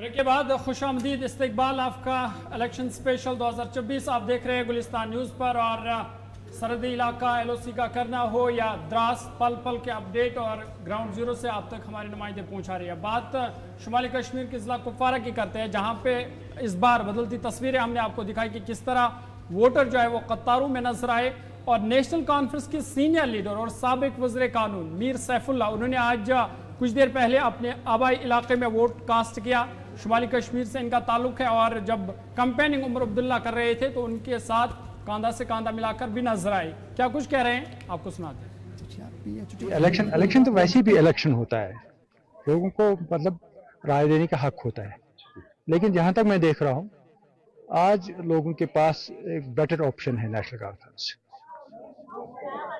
Break के बाद खुशामदीद इस्तकबाल आपका इलेक्शन स्पेशल 2024 आप देख रहे हैं गुलिस्तान न्यूज़ पर। और सरहदी इलाका LOC का करना हो या द्रास, पल पल के अपडेट और ग्राउंड जीरो से आप तक हमारे नुमाइंदे पहुंचा रही है। बात शुमाली कश्मीर के ज़िला कुपवारा की करते हैं, जहां पे इस बार बदलती तस्वीरें हमने आपको दिखाई कि किस तरह वोटर जो है वो कतारों में नजर आए। और नेशनल कॉन्फ्रेंस के सीनियर लीडर और साबिक वज़ीर कानून मीर सैफुल्लाह, उन्होंने आज कुछ देर पहले अपने आबाई इलाके में वोट कास्ट किया। शुमाली कश्मीर से इनका ताल्लुक है और जब कैंपेनिंग उमर अब्दुल्ला कर रहे थे तो उनके साथ कांधा से कांधा मिलाकर भी नजर आए। क्या कुछ कह रहे हैं आपको सुनाते हैं। इलेक्शन तो वैसे भी इलेक्शन होता है, लोगों को मतलब राय देने का हक होता है, लेकिन जहां तक मैं देख रहा हूं आज लोगों के पास एक बेटर ऑप्शन है नेशनल कॉन्फ्रेंस,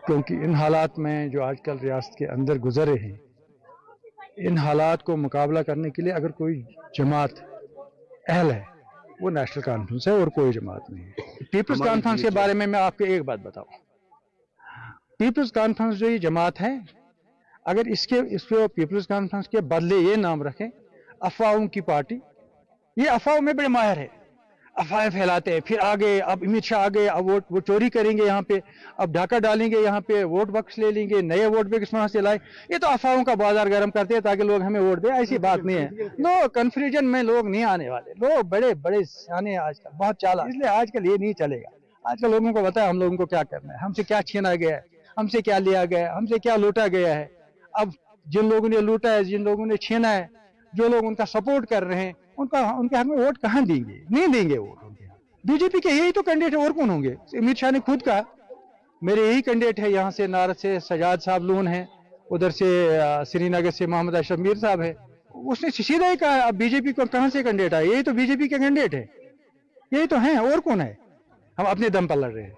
क्योंकि इन हालात में जो आजकल रियासत के अंदर गुजरे हैं, इन हालात को मुकाबला करने के लिए अगर कोई जमात अहल है वो नेशनल कॉन्फ्रेंस है और कोई जमात नहीं है। पीपल्स कॉन्फ्रेंस के बारे में मैं आपको एक बात बताऊं, पीपल्स कॉन्फ्रेंस जो ये जमात है, अगर इसको पीपल्स कॉन्फ्रेंस के बदले ये नाम रखें अफवाहों की पार्टी, ये अफवाहों में बड़े माहिर है, अफवाहें फैलाते हैं। फिर आगे अब अमित शाह आ गए, अब वो चोरी करेंगे यहाँ पे, अब ढाका डालेंगे यहाँ पे, वोट बक्स ले लेंगे, नए वोट बक्स वहां से लाए। ये तो अफवाहों का बाजार गर्म करते हैं ताकि लोग हमें वोट दे, ऐसी बात नहीं है। नो कंफ्यूजन में लोग नहीं आने वाले, लोग बड़े बड़े सियाने आजकल, बहुत चालाक, इसलिए आजकल ये नहीं चलेगा। आजकल लोगों को पता है हम लोगों को क्या करना है, हमसे क्या छीना गया है, हमसे क्या लिया गया है, हमसे क्या लूटा गया है। अब जिन लोगों ने लूटा है, जिन लोगों ने छीना है, जो लोग उनका सपोर्ट कर रहे हैं, उनके हाथ में वोट कहाँ देंगे? नहीं देंगे वोट। बीजेपी के यही तो कैंडिडेट है, और कौन होंगे? अमित शाह ने खुद कहा मेरे यही कैंडिडेट है, यहाँ से नारद से सजाद साहब लून है, उधर से श्रीनगर से मोहम्मद अशरफ मीर साहब है। उसने सीधा ही कहा अब बीजेपी को कहाँ से कैंडिडेट आए? यही तो बीजेपी के कैंडिडेट है, यही तो हैं, और कौन है? हम अपने दम पर लड़ रहे हैं,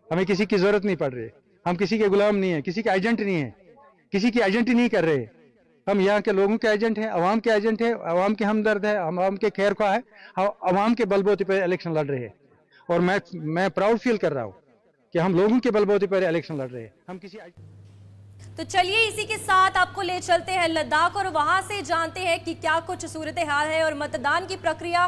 हमें किसी की जरूरत नहीं पड़ रही, हम किसी के गुलाम नहीं है, किसी के एजेंट नहीं है, किसी की एजेंट नहीं कर रहे। हम यहाँ के लोगों के एजेंट हैं, अवाम के एजेंट हैं, अवाम के हमदर्द है, हम अवाम के खैर ख्वाह है, हम अवाम के बलबूते पर इलेक्शन लड़ रहे हैं। और मैं प्राउड फील कर रहा हूँ कि हम लोगों के बलबूते पर इलेक्शन लड़ रहे हैं, हम किसी। तो चलिए इसी के साथ आपको ले चलते हैं लद्दाख और वहां से जानते हैं कि क्या कुछ सूरत हाल है। और मतदान की प्रक्रिया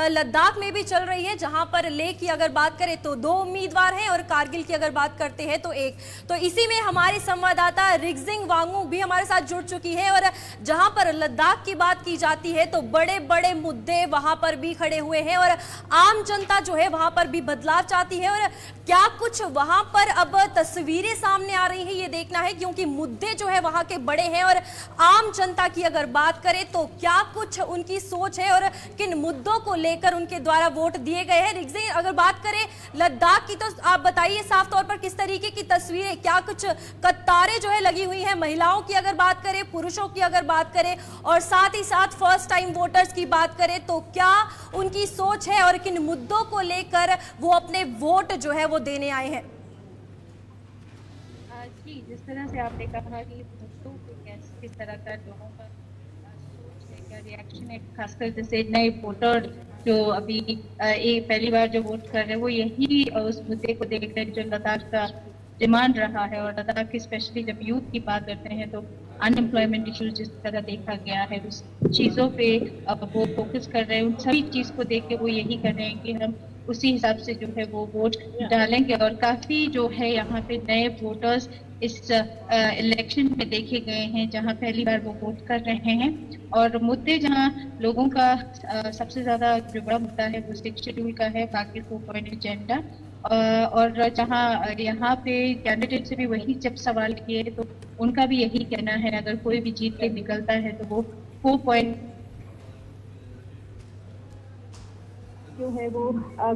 लद्दाख में भी चल रही है, जहां पर लेह की अगर बात करें तो 2 उम्मीदवार हैं और कारगिल की अगर बात करते हैं तो 1। तो इसी में हमारी संवाददाता रिगजिंग वांगू भी हमारे साथ जुड़ चुकी है। और जहां पर लद्दाख की बात की जाती है तो बड़े बड़े मुद्दे वहां पर भी खड़े हुए हैं और आम जनता जो है वहां पर भी बदलाव चाहती है। और क्या कुछ वहां पर अब तस्वीरें सामने आ रही हैं ये देखना है, क्योंकि मुद्दे जो है वहां के बड़े हैं। और आम जनता की अगर बात करें तो क्या कुछ उनकी सोच है और किन मुद्दों को लेकर उनके द्वारा वोट दिए गए हैं। रिगजी, अगर बात करें लद्दाख की तो आप बताइए साफ तौर पर किस तरीके की तस्वीरें, क्या कुछ कतारें जो है लगी हुई हैं, महिलाओं की अगर बात करें, पुरुषों की अगर बात करें और साथ ही साथ फर्स्ट टाइम वोटर्स की बात करें तो क्या उनकी सोच है और किन मुद्दों को लेकर वो अपने वोट जो है वो देने आए हैं। जी, जिस तरह से आपने कहा कि मुद्दों को किस तरह का लोगों का सोच है, क्या रिएक्शन है, खासकर जैसे नए वोटर जो अभी पहली बार जो वोट कर रहे हैं वो यही उस मुद्दे को देख रहे हैं जो लद्दाख का डिमांड रहा है। और लद्दाख की स्पेशली जब यूथ की बात करते हैं तो अनएम्प्लॉयमेंट इशूज जिस तरह देखा गया है उस चीज़ों पे अब वो फोकस कर रहे हैं, उन सभी चीज़ को देख के वो यही कर रहे हैं कि हम उसी हिसाब से जो है वो वोट डालेंगे। और काफ़ी जो है यहाँ पे नए वोटर्स इस इलेक्शन में देखे गए हैं जहाँ पहली बार वो वोट कर रहे हैं। और मुद्दे जहाँ लोगों का सबसे ज़्यादा जो बड़ा मुद्दा है वो 6 शेड्यूल का है, बाकी 4 पॉइंट एजेंडा। और जहाँ यहाँ पे कैंडिडेट से भी वही जब सवाल किए तो उनका भी यही कहना है अगर कोई भी जीत के निकलता है तो वो 4 पॉइंट जो है वो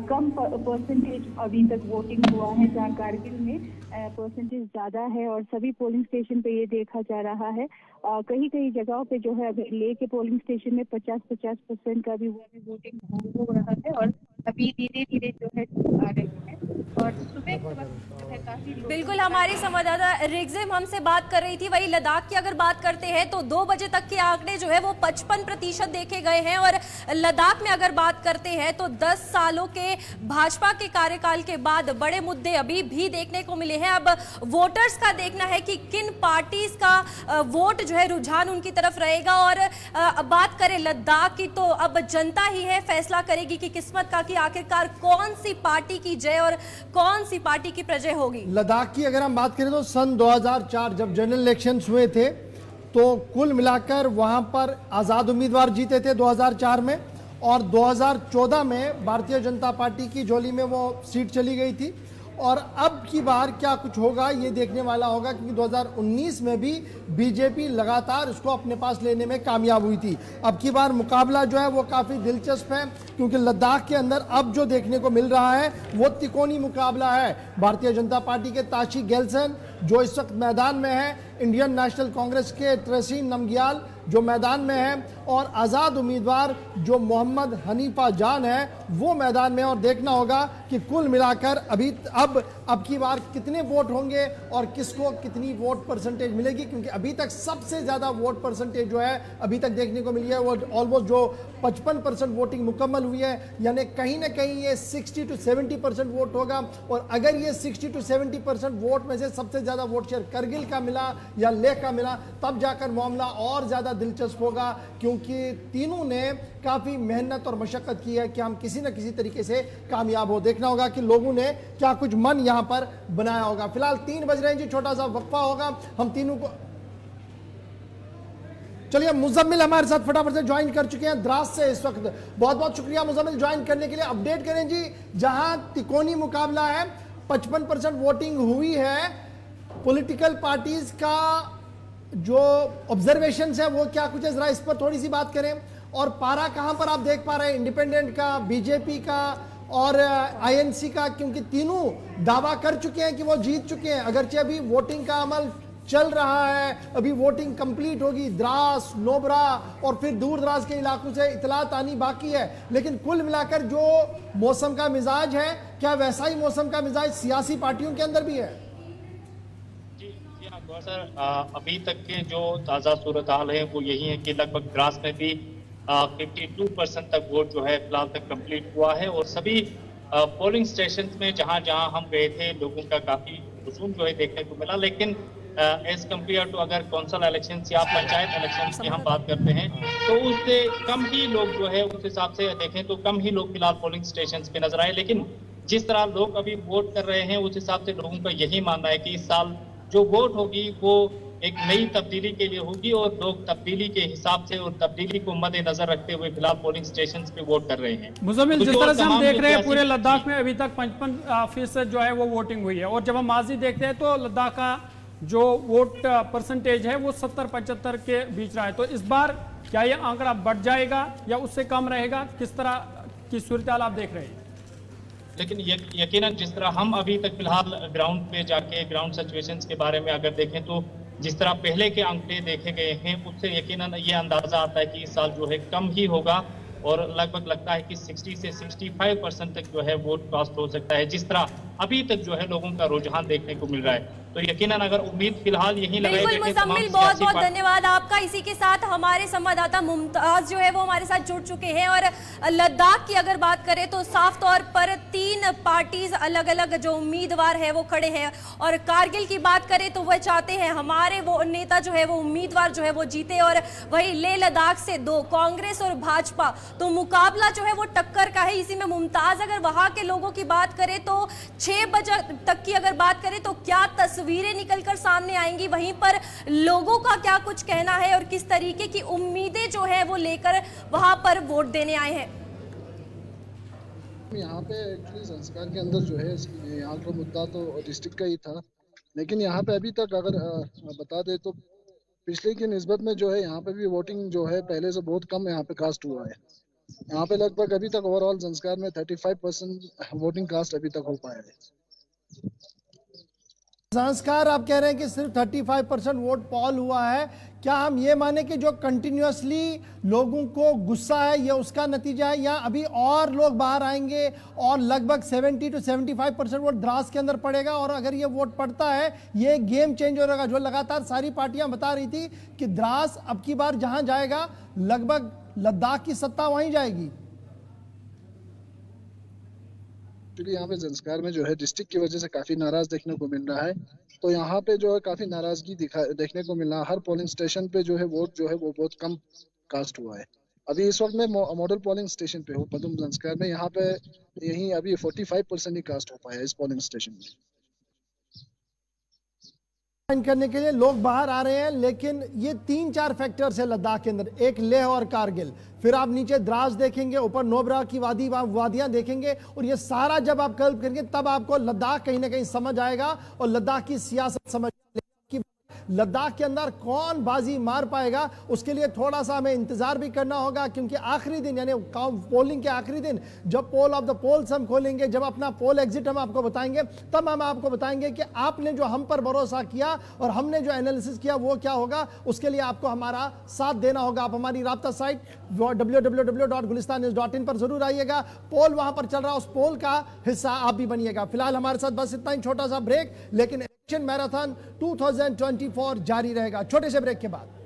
कम परसेंटेज अभी तक वोटिंग हुआ है, जहाँ कारगिल में परसेंटेज ज़्यादा है। और सभी पोलिंग स्टेशन पे ये देखा जा रहा है, कई कई जगहों पे जो है अभी लेह के पोलिंग स्टेशन में 50% का भी वोटिंग हो रहा है। और अभी धीरे धीरे जो है आ रही है और सुबह के वक्त जो है काफी बिल्कुल हमारी संवाददाता रिगजिम हमसे बात कर रही थी। वही लद्दाख की अगर बात करते हैं तो 2 बजे तक के आंकड़े जो है वो 55% देखे गए हैं। और लद्दाख में अगर बात करते हैं तो 10 सालों के भाजपा के कार्यकाल के बाद बड़े मुद्दे अभी भी देखने को मिले हैं। अब वोटर्स का देखना है कि किन पार्टीज का वोट जो है रुझान उनकी तरफ रहेगा। और बात करें लद्दाख की तो अब जनता ही है फैसला करेगी कि किस्मत का कि आखिरकार कौन सी पार्टी की जय और कौन सी पार्टी की प्रजय होगी। लद्दाख की अगर हम बात करें तो सन 2004 जब जनरल इलेक्शंस हुए थे तो कुल मिलाकर वहां पर आजाद उम्मीदवार जीते थे 2004 में, और 2014 में भारतीय जनता पार्टी की झोली में वो सीट चली गई थी। और अब की बार क्या कुछ होगा ये देखने वाला होगा, क्योंकि 2019 में भी बीजेपी लगातार उसको अपने पास लेने में कामयाब हुई थी। अब की बार मुकाबला जो है वो काफ़ी दिलचस्प है, क्योंकि लद्दाख के अंदर अब जो देखने को मिल रहा है वो तिकोनी मुकाबला है। भारतीय जनता पार्टी के ताशी गेल्सन जो इस वक्त मैदान में है, इंडियन नेशनल कांग्रेस के ट्रेसी नमग्याल जो मैदान में है, और आज़ाद उम्मीदवार जो मोहम्मद हनीफा जान है वो मैदान में। और देखना होगा कि कुल मिलाकर अब की बार कितने वोट होंगे और किसको कितनी वोट परसेंटेज मिलेगी, क्योंकि अभी तक सबसे ज़्यादा वोट परसेंटेज जो है अभी तक देखने को मिली है वो ऑलमोस्ट जो 55% वोटिंग मुकम्मल हुई है, यानी कहीं ना कहीं ये 60 to 70% वोट होगा। और अगर ये 60 to 70% वोट में से सबसे ज़्यादा वोट शेयर करगिल का मिला या लेह का मिला, तब जाकर मामला और ज़्यादा दिलचस्प होगा, क्योंकि तीनों ने काफ़ी मेहनत और मशक्क़त की है कि हम किसी न किसी तरीके से कामयाब हो। देखना होगा कि लोगों ने क्या कुछ मन यहाँ पर बनाया होगा। फिलहाल 3 बज रहे हैं जी, छोटा सा वक्फा होगा, हम तीनों को चलिए। मुजम्मिल हमारे साथ फटाफट से ज्वाइन कर चुके हैं द्रास से इस वक्त। बहुत बहुत शुक्रिया मुजम्मिल ज्वाइन करने के लिए। अपडेट करें जी, जहां तिकोनी मुकाबला है, 55% वोटिंग हुई है, पॉलिटिकल पार्टीज का जो ऑब्जर्वेशन है वो क्या कुछ है, जरा इस पर थोड़ी सी बात करें। और पारा कहां पर आप देख पा रहे हैं, इंडिपेंडेंट का, बीजेपी का और आईएनसी का, क्योंकि तीनों दावा कर चुके हैं कि वो जीत चुके हैं, अगरचे अभी वोटिंग का अमल चल रहा है, अभी वोटिंग कंप्लीट होगी। द्रास, नोबरा और फिर दूर दराज के इलाकों से इतलात आनी बाकी है। लेकिन कुल मिलाकर जो मौसम का मिजाज है, क्या वैसा ही मौसम का मिजाज सियासी पार्टियों के अंदर भी है? सर, अभी तक के जो ताज़ा सूरत हाल है वो यही है कि लगभग द्रास में भी 52% तक वोट जो है फिलहाल तक कंप्लीट हुआ है। और सभी पोलिंग स्टेशन में जहां जहां हम गए थे लोगों का काफ़ी हुजूम जो है देखने को मिला। लेकिन एज कम्पेयर टू अगर कौंसल इलेक्शन या पंचायत इलेक्शन की हम बात करते हैं तो उससे कम ही लोग जो है उस हिसाब से देखें तो कम ही लोग फिलहाल पोलिंग स्टेशन पे नजर आए। लेकिन जिस तरह लोग अभी वोट कर रहे हैं उस हिसाब से लोगों का यही मानना है कि इस साल जो वोट होगी वो एक नई तब्दीली के लिए होगी, और लोग तब्दीली के हिसाब से और तब्दीली को मद्देनजर रखते हुए फिलहाल पोलिंग स्टेशंस पे वोट कर रहे हैं। मुजम्मिल, जिस तरह से हम देख रहे हैं पूरे लद्दाख में अभी तक 55% जो है वो वोटिंग हुई है, और जब हम माजी देखते हैं तो लद्दाख का जो वोट परसेंटेज है वो 70-75 के बीच रहा है। तो इस बार क्या ये आंकड़ा बढ़ जाएगा या उससे कम रहेगा, किस तरह की सूरत हाल आप देख रहे हैं? लेकिन यकीनन जिस तरह हम अभी तक फिलहाल ग्राउंड पे जाके ग्राउंड सिचुएशंस के बारे में अगर देखें तो जिस तरह पहले के आंकड़े देखे गए हैं उससे यकीनन ये अंदाजा आता है कि इस साल जो है कम ही होगा, और लगभग लगता है कि 60 से 65% तक जो है वोट कास्ट हो सकता है, जिस तरह अभी तक जो है लोगों का रुझान देखने को मिल रहा है। तो यकीनन अगर उम्मीद फिलहाल यही लगाई बिल्कुल मुजम्मिल, बहुत बहुत धन्यवाद आपका। इसी के साथ हमारे संवाददाता मुमताज जो है वो हमारे साथ जुड़ चुके हैं। और लद्दाख की अगर बात करें तो साफ तौर पर 3 पार्टीज अलग अलग जो उम्मीदवार है वो खड़े हैं, और कारगिल की बात करें तो वह चाहते हैं हमारे वो नेता जो है वो उम्मीदवार जो है वो जीते, और वही लेह लद्दाख से 2 कांग्रेस और भाजपा, तो मुकाबला जो है वो टक्कर का है। इसी में मुमताज अगर वहां के लोगों की बात करें तो 6 बजे तक की अगर बात करें तो क्या तस्वीरें निकलकर सामने आएंगी, वहीं पर लोगों का क्या कुछ कहना है और किस तरीके की उम्मीदें जो है वो लेकर वहां पर वोट देने आए हैं। यहाँ पे एक्चुअली संस्कार के अंदर जो है यहाँ का मुद्दा तो डिस्ट्रिक्ट का ही था, लेकिन यहाँ पे अभी तक अगर बता दे तो पिछले की निस्बत में जो है यहाँ पे भी वोटिंग जो है पहले से बहुत कम यहाँ पे कास्ट हुआ है। यहाँ पे लगभग अभी तक ओवरऑल संस्कार में 35% वोटिंग कास्ट अभी तक हो पाया है। संस्कार आप कह रहे हैं कि सिर्फ 35% वोट पॉल हुआ है, क्या हम ये माने कि जो कंटिन्यूसली लोगों को गुस्सा है ये उसका नतीजा है, या अभी और लोग बाहर आएंगे और लगभग 70 to 75% वोट द्रास के अंदर पड़ेगा, और अगर ये वोट पड़ता है ये गेम चेंज हो जाएगा? जो लगातार सारी पार्टियां बता रही थी कि द्रास अब की बार जहां जाएगा लगभग लद्दाख की सत्ता वहीं जाएगी। एक्चुअली यहाँ पे जंस्कार में जो है डिस्ट्रिक्ट की वजह से काफी नाराज देखने को मिल रहा है। तो यहाँ पे जो है काफी नाराजगी देखने को मिल रहा है। हर पोलिंग स्टेशन पे जो है वोट जो है वो बहुत कम कास्ट हुआ है। अभी इस वक्त मैं मॉडल पोलिंग स्टेशन पे हूँ पदम जंस्कार में। यहाँ पे यही अभी 45% ही कास्ट हो पाया इस पोलिंग स्टेशन में। करने के लिए लोग बाहर आ रहे हैं, लेकिन ये 3-4 फैक्टर्स है लद्दाख के अंदर। एक लेह और कारगिल, फिर आप नीचे द्रास देखेंगे, ऊपर नोबरा की वादियां देखेंगे, और ये सारा जब आप कल्प करेंगे तब आपको लद्दाख कहीं ना कहीं समझ आएगा और लद्दाख की सियासत समझ आएगी। लद्दाख के अंदर कौन बाजी मार पाएगा उसके लिए थोड़ा सा हमें इंतजार भी करना होगा, क्योंकि आखिरी दिन यानी पोलिंग के आखिरी दिन जब पोल ऑफ द पोल्स हम खोलेंगे, जब अपना पोल एग्जिट हम आपको बताएंगे, तब हम आपको बताएंगे कि आपने जो हम पर भरोसा किया और हमने जो एनालिसिस किया वो क्या होगा। उसके लिए आपको हमारा साथ देना होगा। आप हमारी राब्ता साइट www.gulistannews.in पर जरूर आइएगा। पोल वहां पर चल रहा है, उस पोल का हिस्सा आप भी बनिएगा। फिलहाल हमारे साथ बस इतना ही, छोटा सा ब्रेक, लेकिन इलेक्शन मैराथन 2024 जारी रहेगा छोटे से ब्रेक के बाद।